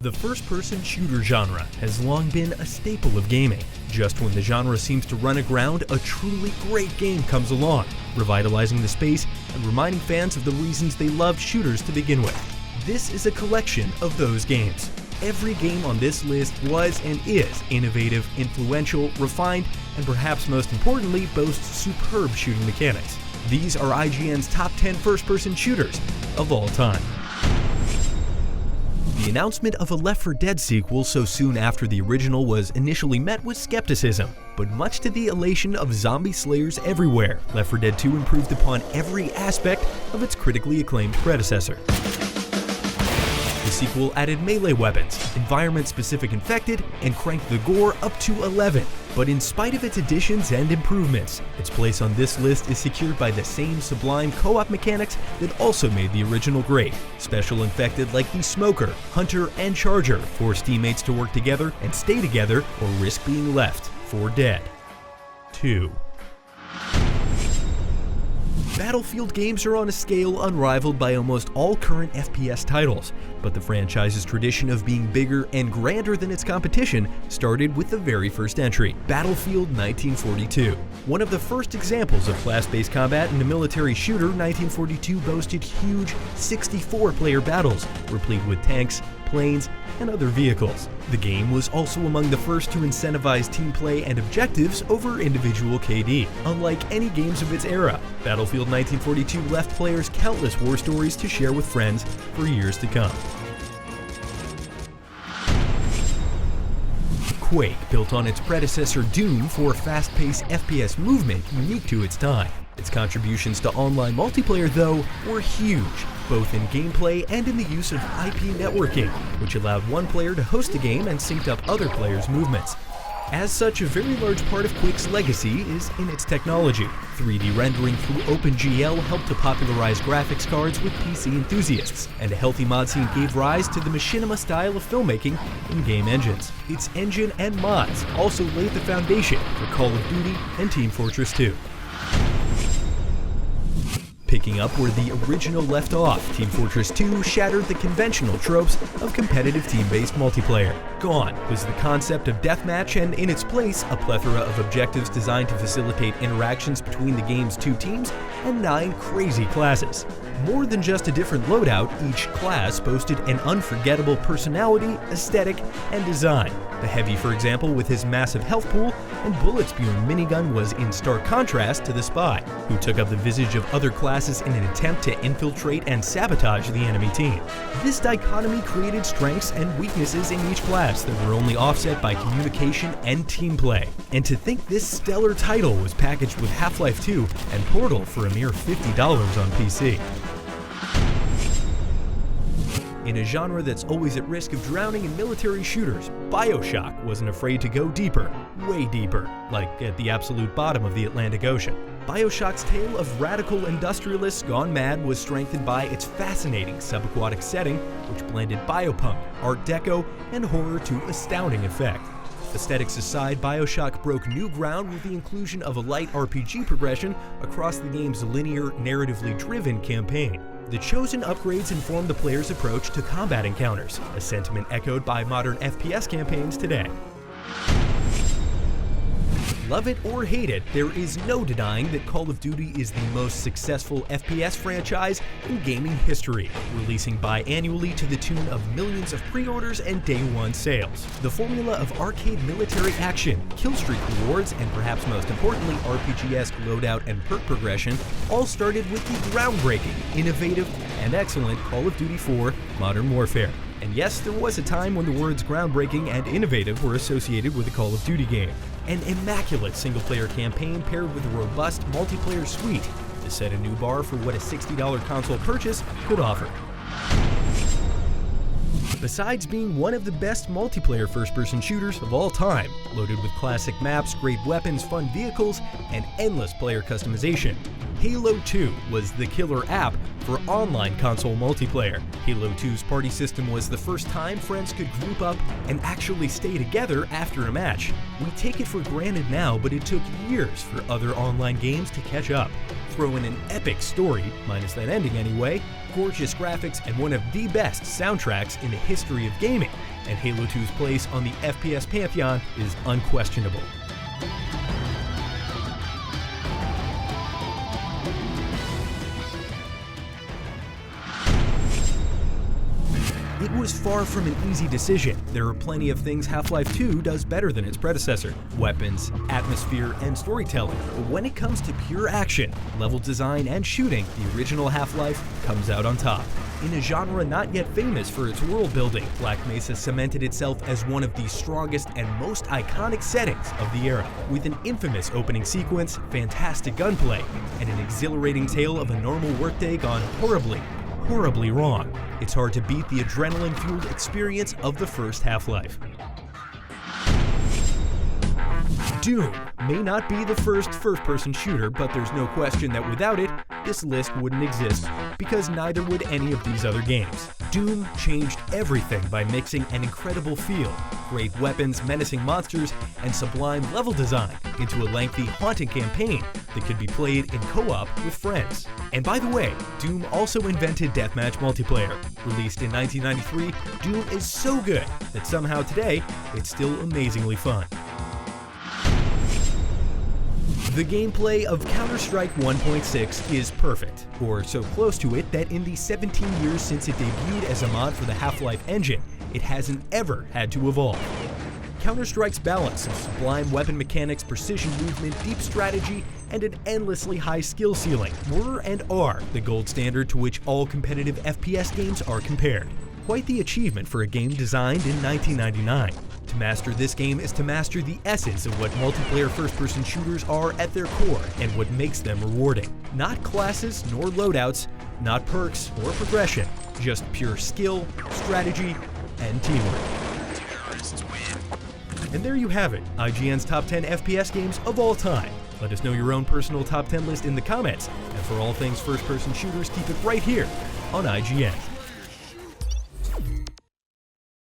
The first-person shooter genre has long been a staple of gaming. Just when the genre seems to run aground, a truly great game comes along, revitalizing the space and reminding fans of the reasons they loved shooters to begin with. This is a collection of those games. Every game on this list was and is innovative, influential, refined, and perhaps most importantly, boasts superb shooting mechanics. These are IGN's top 10 first-person shooters of all time. The announcement of a Left 4 Dead sequel so soon after the original was initially met with skepticism, but much to the elation of zombie slayers everywhere, Left 4 Dead 2 improved upon every aspect of its critically acclaimed predecessor. The sequel added melee weapons, environment-specific infected, and cranked the gore up to 11. But in spite of its additions and improvements, its place on this list is secured by the same sublime co-op mechanics that also made the original great. Special infected like the Smoker, Hunter, and Charger force teammates to work together and stay together or risk being left for dead. 2. Battlefield games are on a scale unrivaled by almost all current FPS titles, but the franchise's tradition of being bigger and grander than its competition started with the very first entry, Battlefield 1942. One of the first examples of class-based combat in a military shooter, 1942 boasted huge 64-player battles, replete with tanks, planes, and other vehicles. The game was also among the first to incentivize team play and objectives over individual KD. Unlike any games of its era, Battlefield 1942 left players countless war stories to share with friends for years to come. Quake built on its predecessor Doom for fast-paced FPS movement unique to its time. Its contributions to online multiplayer, though, were huge, both in gameplay and in the use of IP networking, which allowed one player to host a game and synced up other players' movements. As such, a very large part of Quake's legacy is in its technology. 3D rendering through OpenGL helped to popularize graphics cards with PC enthusiasts, and a healthy mod scene gave rise to the machinima style of filmmaking in game engines. Its engine and mods also laid the foundation for Call of Duty and Team Fortress 2. Picking up where the original left off, Team Fortress 2 shattered the conventional tropes of competitive team-based multiplayer. Gone was the concept of deathmatch, and in its place, a plethora of objectives designed to facilitate interactions between the game's two teams and 9 crazy classes. More than just a different loadout, each class boasted an unforgettable personality, aesthetic, and design. The Heavy, for example, with his massive health pool and bullet-spewing minigun, was in stark contrast to the Spy, who took up the visage of other classes in an attempt to infiltrate and sabotage the enemy team. This dichotomy created strengths and weaknesses in each class that were only offset by communication and team play. And to think this stellar title was packaged with Half-Life 2 and Portal for a mere $50 on PC. In a genre that's always at risk of drowning in military shooters, Bioshock wasn't afraid to go deeper, way deeper, like at the absolute bottom of the Atlantic Ocean. Bioshock's tale of radical industrialists gone mad was strengthened by its fascinating subaquatic setting, which blended biopunk, art deco, and horror to astounding effect. Aesthetics aside, Bioshock broke new ground with the inclusion of a light RPG progression across the game's linear, narratively driven campaign. The chosen upgrades inform the player's approach to combat encounters, a sentiment echoed by modern FPS campaigns today. Love it or hate it, there is no denying that Call of Duty is the most successful FPS franchise in gaming history, releasing biannually to the tune of millions of pre-orders and day-one sales. The formula of arcade military action, killstreak rewards, and perhaps most importantly RPG-esque loadout and perk progression all started with the groundbreaking, innovative, and excellent Call of Duty 4 Modern Warfare. And yes, there was a time when the words groundbreaking and innovative were associated with a Call of Duty game. An immaculate single-player campaign paired with a robust multiplayer suite to set a new bar for what a $60 console purchase could offer. Besides being one of the best multiplayer first-person shooters of all time, loaded with classic maps, great weapons, fun vehicles, and endless player customization, Halo 2 was the killer app for online console multiplayer. Halo 2's party system was the first time friends could group up and actually stay together after a match. We take it for granted now, but it took years for other online games to catch up. Throw in an epic story, minus that ending anyway, gorgeous graphics, and one of the best soundtracks in the history of gaming, and Halo 2's place on the FPS pantheon is unquestionable. It was far from an easy decision. There are plenty of things Half-Life 2 does better than its predecessor: weapons, atmosphere, and storytelling. But when it comes to pure action, level design, and shooting, the original Half-Life comes out on top. In a genre not yet famous for its world building, Black Mesa cemented itself as one of the strongest and most iconic settings of the era. With an infamous opening sequence, fantastic gunplay, and an exhilarating tale of a normal workday gone horribly wrong. It's hard to beat the adrenaline-fueled experience of the first Half-Life. Doom may not be the first first-person shooter, but there's no question that without it, this list wouldn't exist, because neither would any of these other games. Doom changed everything by mixing an incredible feel, great weapons, menacing monsters, and sublime level design into a lengthy, haunting campaign that could be played in co-op with friends. And by the way, Doom also invented deathmatch multiplayer. Released in 1993, Doom is so good that somehow today, it's still amazingly fun. The gameplay of Counter-Strike 1.6 is perfect, or so close to it that in the 17 years since it debuted as a mod for the Half-Life engine, it hasn't ever had to evolve. Counter-Strike's balance of sublime weapon mechanics, precision movement, deep strategy, and an endlessly high skill ceiling were and are the gold standard to which all competitive FPS games are compared. Quite the achievement for a game designed in 1999. To master this game is to master the essence of what multiplayer first-person shooters are at their core and what makes them rewarding. Not classes nor loadouts, not perks or progression, just pure skill, strategy, and teamwork. And there you have it, IGN's top 10 FPS games of all time. Let us know your own personal top 10 list in the comments, and for all things first-person shooters, keep it right here on IGN.